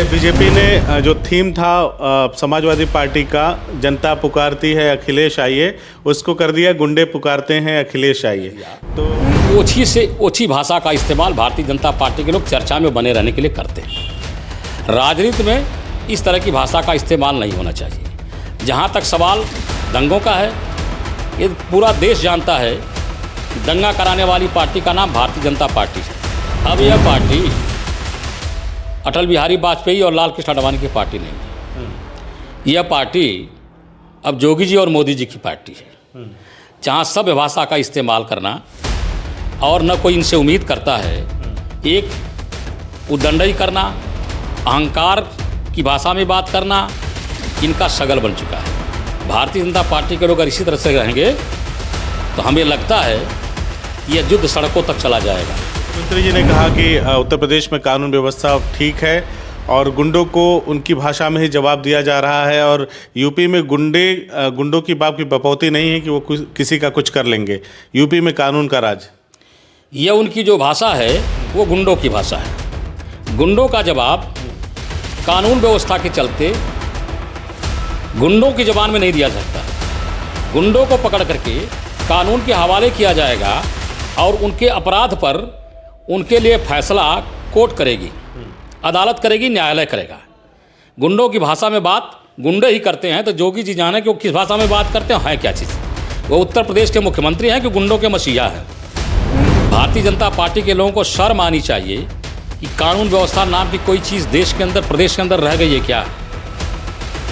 BJP ने जो theme था समाजवादी पार्टी का, जनता पुकारती है अखिलेश आइए, उसको कर दिया गुंडे पुकारते हैं अखिलेश आइए। तो ओछी से ओछी भाषा का इस्तेमाल भारतीय जनता पार्टी के लोग चर्चा में बने रहने के लिए करते हैं। राजनीति में इस तरह की भाषा का इस्तेमाल नहीं होना चाहिए। जहाँ तक सवाल दंगों का है, ये पूरा देश जानता है कि दंगा कराने वाली पार्टी का नाम भारतीय जनता पार्टी है। अब यह पार्टी अटल बिहारी वाजपेयी और लाल कृष्ण आडवाणी की पार्टी नहीं है। यह पार्टी अब जोगी जी और मोदी जी की पार्टी है, जहाँ सभ्य भाषा का इस्तेमाल करना और न कोई इनसे उम्मीद करता है। एक उद्दंडई करना, अहंकार की भाषा में बात करना, इनका शगल बन चुका है। भारतीय जनता पार्टी के लोग अगर इसी तरह से रहेंगे तो हमें लगता है कि यह युद्ध सड़कों तक चला जाएगा। मुख्यमंत्री जी ने कहा कि उत्तर प्रदेश में कानून व्यवस्था ठीक है और गुंडों को उनकी भाषा में ही जवाब दिया जा रहा है, और यूपी में गुंडों की बाप की बपौती नहीं है कि वो किसी का कुछ कर लेंगे। यूपी में कानून का राज, यह उनकी जो भाषा है वो गुंडों की भाषा है। गुंडों का जवाब कानून व्यवस्था के चलते गुंडों की ज़बान में नहीं दिया सकता। गुंडों को पकड़ करके कानून के हवाले किया जाएगा और उनके अपराध पर उनके लिए फैसला कोर्ट करेगी, अदालत करेगी, न्यायालय करेगा। गुंडों की भाषा में बात गुंडे ही करते हैं, तो जोगी जी जाने कि वो किस भाषा में बात करते हैं क्या चीज़। वो उत्तर प्रदेश के मुख्यमंत्री हैं कि गुंडों के मसीहा हैं। भारतीय जनता पार्टी के लोगों को शर्म आनी चाहिए कि कानून व्यवस्था नाम की कोई चीज़ देश के अंदर, प्रदेश के अंदर रह गई है क्या।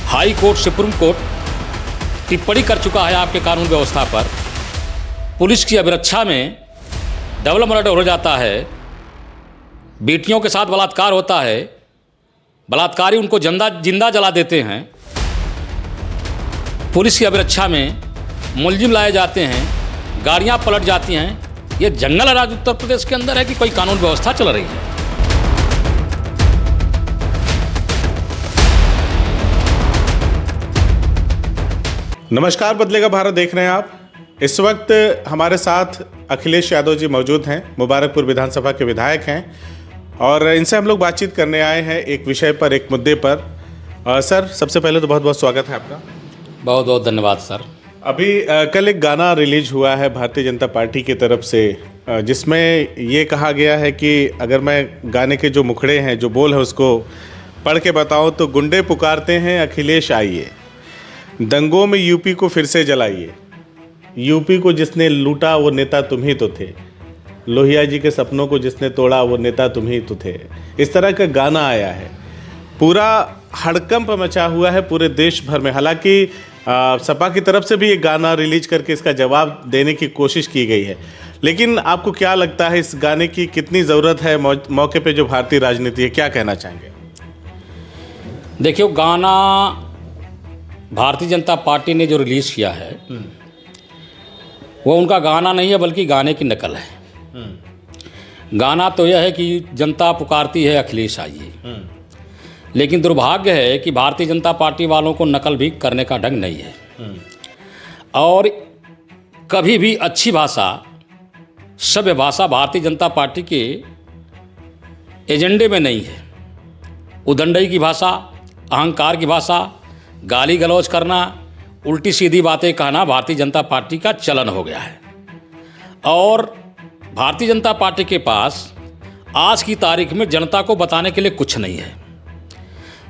हाई कोर्ट, सुप्रीम कोर्ट टिप्पणी कर चुका है आपके कानून व्यवस्था पर। पुलिस की अभिरक्षा में डबल मर्डर हो जाता है, बेटियों के साथ बलात्कार होता है, बलात्कारी उनको जिंदा जला देते हैं। पुलिस की अभिरक्षा में मुलजिम लाए जाते हैं, गाड़ियां पलट जाती हैं। ये जंगल राज उत्तर प्रदेश के अंदर है कि कोई कानून व्यवस्था चल रही है। नमस्कार, बदलेगा भारत देख रहे हैं आप। इस वक्त हमारे साथ अखिलेश यादव जी मौजूद हैं, मुबारकपुर विधानसभा के विधायक हैं, और इनसे हम लोग बातचीत करने आए हैं एक विषय पर, एक मुद्दे पर। सर, सबसे पहले तो बहुत बहुत स्वागत है आपका। बहुत बहुत धन्यवाद सर। अभी कल एक गाना रिलीज हुआ है भारतीय जनता पार्टी की तरफ से, जिसमें ये कहा गया है कि अगर मैं गाने के जो मुखड़े हैं, जो बोल है, उसको पढ़ के बताऊं तो गुंडे पुकारते हैं अखिलेश आइए, दंगों में यूपी को फिर से जलाइए, यूपी को जिसने लूटा वो नेता तुम ही तो थे, लोहिया जी के सपनों को जिसने तोड़ा वो नेता तुम ही तो थे। इस तरह का गाना आया है, पूरा हड़कंप मचा हुआ है पूरे देश भर में। हालांकि सपा की तरफ से भी एक गाना रिलीज करके इसका जवाब देने की कोशिश की गई है, लेकिन आपको क्या लगता है इस गाने की कितनी ज़रूरत है मौके पे जो भारतीय राजनीति है, क्या कहना चाहेंगे? देखिए, गाना भारतीय जनता पार्टी ने जो रिलीज़ किया है वो उनका गाना नहीं है, बल्कि गाने की नकल है। गाना तो यह है कि जनता पुकारती है अखिलेश आइए, लेकिन दुर्भाग्य है कि भारतीय जनता पार्टी वालों को नकल भी करने का ढंग नहीं है, और कभी भी अच्छी भाषा, सभ्य भाषा भारतीय जनता पार्टी के एजेंडे में नहीं है। उद्दंडई की भाषा, अहंकार की भाषा, गाली गलौज करना, उल्टी सीधी बातें कहना भारतीय जनता पार्टी का चलन हो गया है। और भारतीय जनता पार्टी के पास आज की तारीख में जनता को बताने के लिए कुछ नहीं है,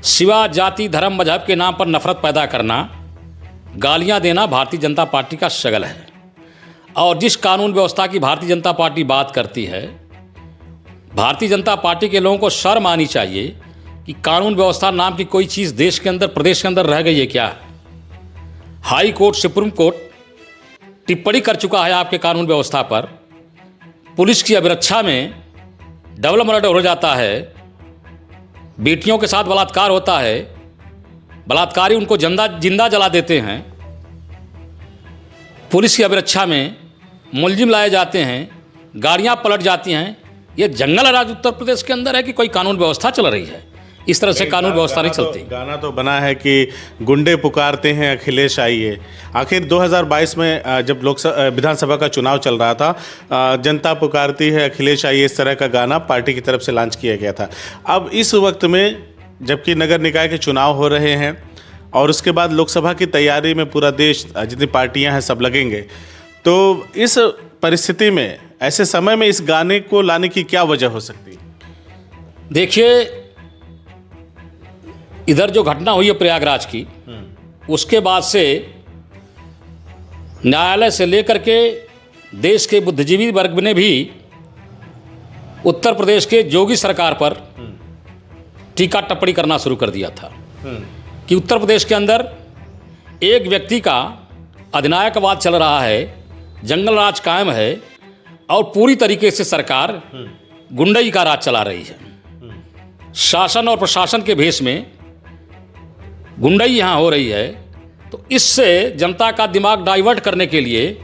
सिवा जाति, धर्म, मजहब के नाम पर नफरत पैदा करना, गालियां देना भारतीय जनता पार्टी का शगल है। और जिस कानून व्यवस्था की भारतीय जनता पार्टी बात करती है, भारतीय जनता पार्टी के लोगों को शर्म आनी चाहिए कि कानून व्यवस्था नाम की कोई चीज़ देश के अंदर, प्रदेश के अंदर रह गई है क्या। हाई कोर्ट, सुप्रीम कोर्ट टिप्पणी कर चुका है आपके कानून व्यवस्था पर। पुलिस की अभिरक्षा में डबल मर्डर हो जाता है, बेटियों के साथ बलात्कार होता है, बलात्कारी उनको जिंदा जला देते हैं। पुलिस की अभिरक्षा में मुलजिम लाए जाते हैं, गाड़ियां पलट जाती हैं। ये जंगल राज उत्तर प्रदेश के अंदर है कि कोई कानून व्यवस्था चल रही है। इस तरह से कानून व्यवस्था नहीं चलती। गाना तो बना है कि गुंडे पुकारते हैं अखिलेश आइए। आखिर 2022 में जब विधानसभा का चुनाव चल रहा था, जनता पुकारती है अखिलेश आइए, इस तरह का गाना पार्टी की तरफ से लॉन्च किया गया था। अब इस वक्त में जबकि नगर निकाय के चुनाव हो रहे हैं और उसके बाद लोकसभा की तैयारी में पूरा देश, जितनी पार्टियां हैं, सब लगेंगे। तो इस परिस्थिति में, ऐसे समय में इस गाने को लाने की क्या वजह हो सकती है? देखिए, इधर जो घटना हुई है प्रयागराज की, उसके बाद से न्यायालय से लेकर के देश के बुद्धिजीवी वर्ग ने भी उत्तर प्रदेश के योगी सरकार पर टीका टिप्पणी करना शुरू कर दिया था कि उत्तर प्रदेश के अंदर एक व्यक्ति का अधिनायकवाद चल रहा है, जंगल राज कायम है और पूरी तरीके से सरकार गुंडई का राज चला रही है। शासन और प्रशासन के भेष में गुंडई यहाँ हो रही है। तो इससे जनता का दिमाग डाइवर्ट करने के लिए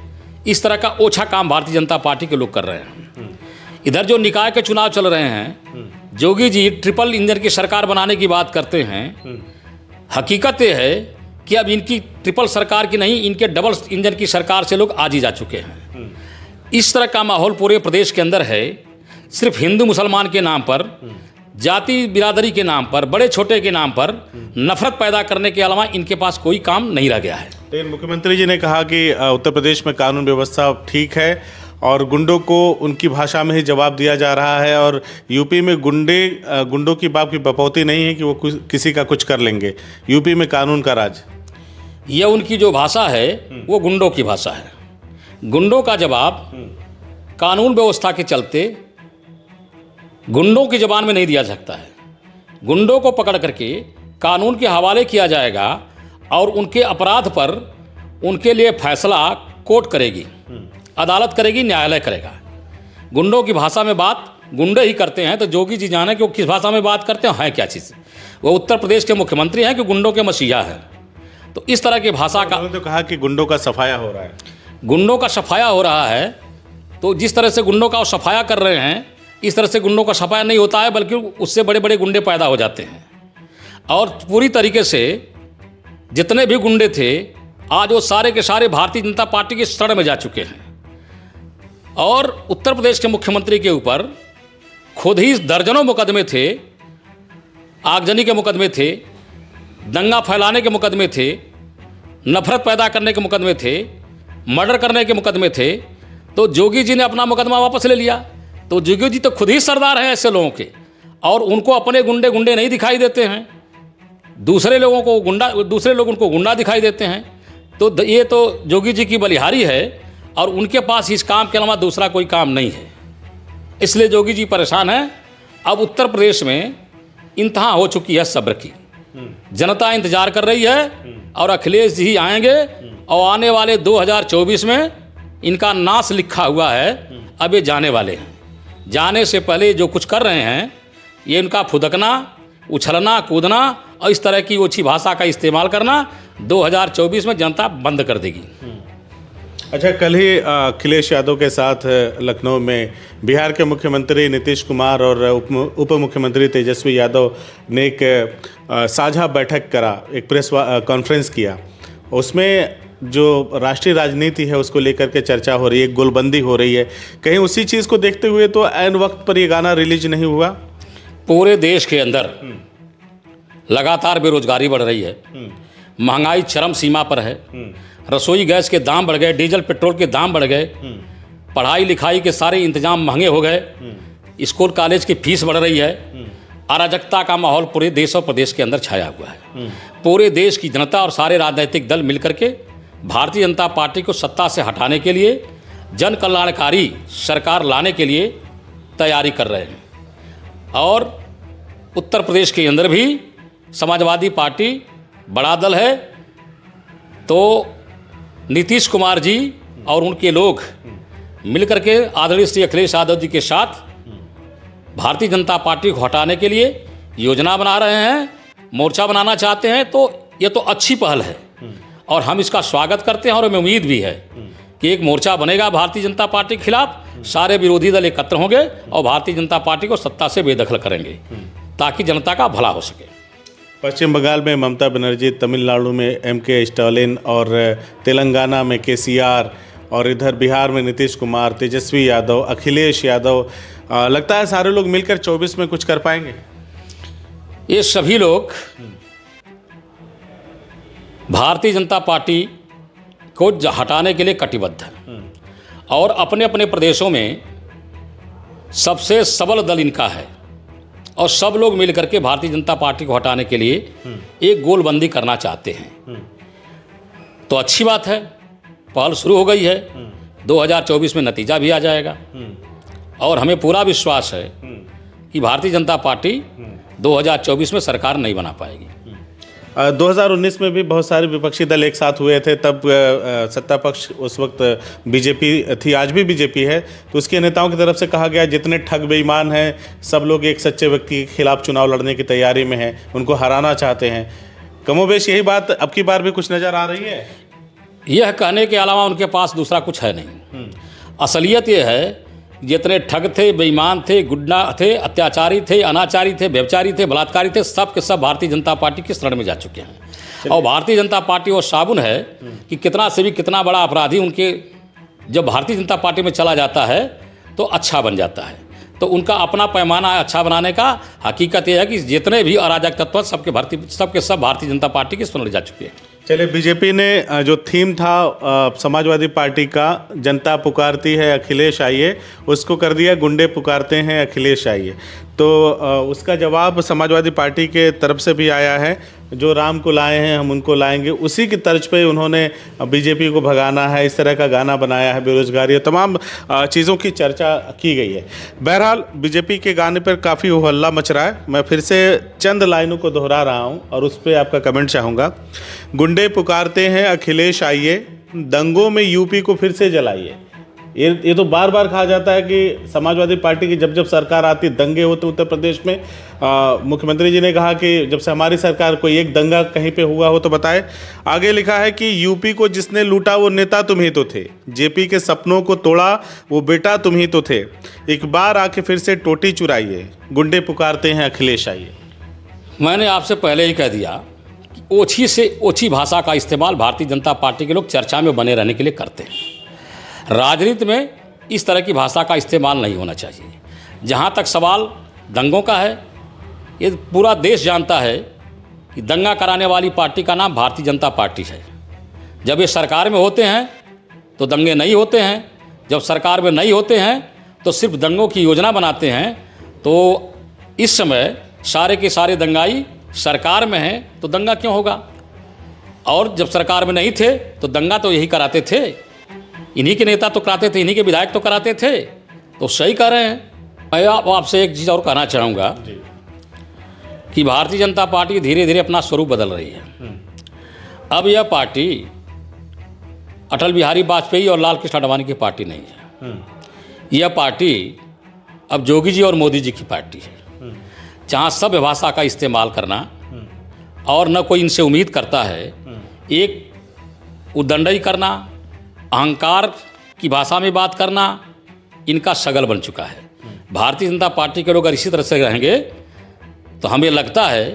इस तरह का ओछा काम भारतीय जनता पार्टी के लोग कर रहे हैं। इधर जो निकाय के चुनाव चल रहे हैं, योगी जी ट्रिपल इंजन की सरकार बनाने की बात करते हैं। हकीकत ये है कि अब इनकी ट्रिपल सरकार की नहीं, इनके डबल इंजन की सरकार से लोग आज ही जा चुके हैं। इस तरह का माहौल पूरे प्रदेश के अंदर है। सिर्फ हिंदू मुसलमान के नाम पर, जाति बिरादरी के नाम पर, बड़े छोटे के नाम पर नफरत पैदा करने के अलावा इनके पास कोई काम नहीं रह गया है। लेकिन मुख्यमंत्री जी ने कहा कि उत्तर प्रदेश में कानून व्यवस्था ठीक है और गुंडों को उनकी भाषा में ही जवाब दिया जा रहा है, और यूपी में गुंडों की बाप की बपौती नहीं है कि वो किसी का कुछ कर लेंगे। यूपी में कानून का राज। यह उनकी जो भाषा है वो गुंडों की भाषा है। गुंडों का जवाब कानून व्यवस्था के चलते गुंडों की ज़बान में नहीं दिया सकता है। गुंडों को पकड़ करके कानून के हवाले किया जाएगा और उनके अपराध पर उनके लिए फैसला कोर्ट करेगी, अदालत करेगी, न्यायालय करेगा। गुंडों की भाषा में बात गुंडे ही करते हैं। तो योगी जी जाने कि वो किस भाषा में बात करते हैं क्या चीज़। वो उत्तर प्रदेश के मुख्यमंत्री हैं कि गुंडों के मसीहा हैं। तो इस तरह की भाषा का तो कहा कि गुंडों का सफाया हो रहा है। गुंडों का सफाया हो रहा है। तो जिस तरह से गुंडों का वो सफाया कर रहे हैं, इस तरह से गुंडों का सफाया नहीं होता है, बल्कि उससे बड़े बड़े गुंडे पैदा हो जाते हैं। और पूरी तरीके से जितने भी गुंडे थे आज वो सारे के सारे भारतीय जनता पार्टी की शरण में जा चुके हैं। और उत्तर प्रदेश के मुख्यमंत्री के ऊपर खुद ही दर्जनों मुकदमे थे, आगजनी के मुकदमे थे, दंगा फैलाने के मुकदमे थे, नफरत पैदा करने के मुकदमे थे, मर्डर करने के मुकदमे थे। तो योगी जी ने अपना मुकदमा वापस ले लिया। तो योगी जी तो खुद ही सरदार हैं ऐसे लोगों के, और उनको अपने गुंडे नहीं दिखाई देते हैं। दूसरे लोग उनको गुंडा दिखाई देते हैं। तो ये तो योगी जी की बलिहारी है और उनके पास इस काम के अलावा दूसरा कोई काम नहीं है। इसलिए योगी जी परेशान हैं। अब उत्तर प्रदेश में इंतहा हो चुकी है सब्र की। जनता इंतजार कर रही है और अखिलेश जी आएंगे और आने वाले 2024 में इनका नाश लिखा हुआ है। अब ये जाने वाले हैं। जाने से पहले जो कुछ कर रहे हैं, ये इनका फुदकना, उछलना, कूदना और इस तरह की ओछी भाषा का इस्तेमाल करना 2024 में जनता बंद कर देगी। अच्छा, कल ही अखिलेश यादव के साथ लखनऊ में बिहार के मुख्यमंत्री नीतीश कुमार और उप मुख्यमंत्री तेजस्वी यादव ने एक साझा बैठक करा, एक प्रेस कॉन्फ्रेंस किया। उसमें जो राष्ट्रीय राजनीति है उसको लेकर के चर्चा हो रही है, गोलबंदी हो रही है। कहीं उसी चीज़ को देखते हुए तो ऐन वक्त पर ये गाना रिलीज नहीं हुआ? पूरे देश के अंदर लगातार बेरोजगारी बढ़ रही है, महंगाई चरम सीमा पर है, रसोई गैस के दाम बढ़ गए, डीजल पेट्रोल के दाम बढ़ गए, पढ़ाई लिखाई के सारे इंतजाम महंगे हो गए, स्कूल कॉलेज की फीस बढ़ रही है। अराजकता का माहौल पूरे देश और प्रदेश के अंदर छाया हुआ है। पूरे देश की जनता और सारे राजनीतिक दल मिलकर के भारतीय जनता पार्टी को सत्ता से हटाने के लिए, जन कल्याणकारी सरकार लाने के लिए तैयारी कर रहे हैं। और उत्तर प्रदेश के अंदर भी समाजवादी पार्टी बड़ा दल है। तो नीतीश कुमार जी और उनके लोग मिलकर के आदरणीय श्री अखिलेश यादव जी के साथ भारतीय जनता पार्टी को हटाने के लिए योजना बना रहे हैं, मोर्चा बनाना चाहते हैं। तो ये तो अच्छी पहल है और हम इसका स्वागत करते हैं और हमें उम्मीद भी है कि एक मोर्चा बनेगा भारतीय जनता पार्टी के खिलाफ। सारे विरोधी दल एकत्र होंगे और भारतीय जनता पार्टी को सत्ता से बेदखल करेंगे ताकि जनता का भला हो सके। पश्चिम बंगाल में ममता बनर्जी, तमिलनाडु में एमके स्टालिन और तेलंगाना में केसीआर और इधर बिहार में नीतीश कुमार, तेजस्वी यादव, अखिलेश यादव, लगता है सारे लोग मिलकर 24 में कुछ कर पाएंगे? ये सभी लोग भारतीय जनता पार्टी को हटाने के लिए कटिबद्ध हैं और अपने अपने प्रदेशों में सबसे सबल दल इनका है और सब लोग मिलकर के भारतीय जनता पार्टी को हटाने के लिए एक गोलबंदी करना चाहते हैं। तो अच्छी बात है, पहल शुरू हो गई है। 2024 में नतीजा भी आ जाएगा और हमें पूरा विश्वास है कि भारतीय जनता पार्टी 2024 में सरकार नहीं बना पाएगी। 2019 में भी बहुत सारे विपक्षी दल एक साथ हुए थे, तब सत्ता पक्ष उस वक्त बीजेपी थी, आज भी बीजेपी है। तो उसके नेताओं की तरफ से कहा गया जितने ठग बेईमान हैं सब लोग एक सच्चे व्यक्ति के खिलाफ चुनाव लड़ने की तैयारी में हैं, उनको हराना चाहते हैं। कमोबेश यही बात अब की बार भी कुछ नज़र आ रही है। यह कहने के अलावा उनके पास दूसरा कुछ है नहीं। असलियत यह है जितने ठग थे, बेईमान थे, गुंडा थे, अत्याचारी थे, अनाचारी थे, व्यभिचारी थे, बलात्कारी थे, सब के सब भारतीय जनता पार्टी की शरण में जा चुके हैं। और भारतीय जनता पार्टी वो साबुन है कि कितना से भी कितना बड़ा अपराधी उनके जब भारतीय जनता पार्टी में चला जाता है तो अच्छा बन जाता है। तो उनका अपना पैमाना अच्छा बनाने का। हकीकत यह है कि जितने भी अराजक तत्व सबके सब भारतीय जनता पार्टी की शरण में जा चुके हैं। चलिए, बीजेपी ने जो थीम था समाजवादी पार्टी का, जनता पुकारती है अखिलेश आइए, उसको कर दिया गुंडे पुकारते हैं अखिलेश आइए। तो उसका जवाब समाजवादी पार्टी के तरफ से भी आया है, जो राम को लाए हैं हम उनको लाएंगे। उसी की तर्ज पे उन्होंने बीजेपी को भगाना है, इस तरह का गाना बनाया है। बेरोजगारी और तमाम चीज़ों की चर्चा की गई है। बहरहाल बीजेपी के गाने पर काफ़ी हो हल्ला मच रहा है। मैं फिर से चंद लाइनों को दोहरा रहा हूँ और उस पर आपका कमेंट चाहूँगा। गुंडे पुकारते हैं अखिलेश आइए, दंगों में यूपी को फिर से जलाइए। ये तो बार बार कहा जाता है कि समाजवादी पार्टी की जब सरकार आती दंगे होते उत्तर प्रदेश में। मुख्यमंत्री जी ने कहा कि जब से हमारी सरकार कोई एक दंगा कहीं पे हुआ हो तो बताए। आगे लिखा है कि यूपी को जिसने लूटा वो नेता तुम ही तो थे, जेपी के सपनों को तोड़ा वो बेटा तुम ही तो थे, एक बार आके फिर से टोटी चुराइए, गुंडे पुकारते हैं अखिलेश आइए। मैंने आपसे पहले ही कह दिया कि ओछी से ओछी भाषा का इस्तेमाल भारतीय जनता पार्टी के लोग चर्चा में बने रहने के लिए करते हैं। राजनीति में इस तरह की भाषा का इस्तेमाल नहीं होना चाहिए। जहाँ तक सवाल दंगों का है, ये पूरा देश जानता है कि दंगा कराने वाली पार्टी का नाम भारतीय जनता पार्टी है। जब ये सरकार में होते हैं तो दंगे नहीं होते हैं, जब सरकार में नहीं होते हैं तो सिर्फ दंगों की योजना बनाते हैं। तो इस समय सारे के सारे दंगाई सरकार में हैं तो दंगा क्यों होगा? और जब सरकार में नहीं थे तो दंगा तो यही कराते थे, इन्हीं के नेता तो कराते थे, इन्हीं के विधायक तो कराते थे। तो सही कह रहे हैं। मैं आपसे एक चीज़ और कहना चाहूँगा कि भारतीय जनता पार्टी धीरे धीरे अपना स्वरूप बदल रही है। अब यह पार्टी अटल बिहारी वाजपेयी और लाल कृष्ण आडवाणी की पार्टी नहीं है। यह पार्टी अब जोगी जी और मोदी जी की पार्टी है, जहाँ सभ्य भाषा का इस्तेमाल करना और न कोई इनसे उम्मीद करता है। एक उद्दंडई करना, अहंकार की भाषा में बात करना इनका शगल बन चुका है। भारतीय जनता पार्टी के लोग अगर इसी तरह से रहेंगे तो हमें लगता है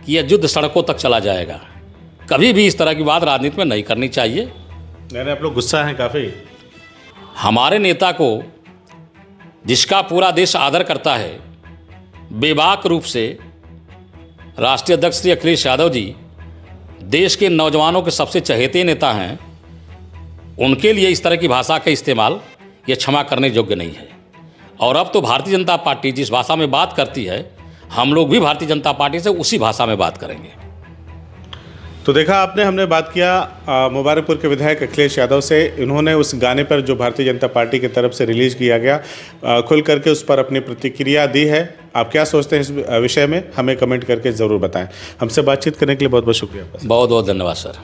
कि यह युद्ध सड़कों तक चला जाएगा। कभी भी इस तरह की बात राजनीति में नहीं करनी चाहिए। यानी आप लोग गुस्सा हैं काफ़ी। हमारे नेता को, जिसका पूरा देश आदर करता है, बेबाक रूप से राष्ट्रीय अध्यक्ष श्री अखिलेश यादव जी देश के नौजवानों के सबसे चहेते नेता हैं, उनके लिए इस तरह की भाषा का इस्तेमाल ये क्षमा करने योग्य नहीं है। और अब तो भारतीय जनता पार्टी जिस भाषा में बात करती है, हम लोग भी भारतीय जनता पार्टी से उसी भाषा में बात करेंगे। तो देखा आपने, हमने बात किया मुबारकपुर के विधायक अखिलेश यादव से। इन्होंने उस गाने पर जो भारतीय जनता पार्टी की तरफ से रिलीज़ किया गया, खुल करके उस पर अपनी प्रतिक्रिया दी है। आप क्या सोचते हैं इस विषय में, हमें कमेंट करके ज़रूर बताएं। हमसे बातचीत करने के लिए बहुत बहुत शुक्रिया। बहुत बहुत धन्यवाद सर।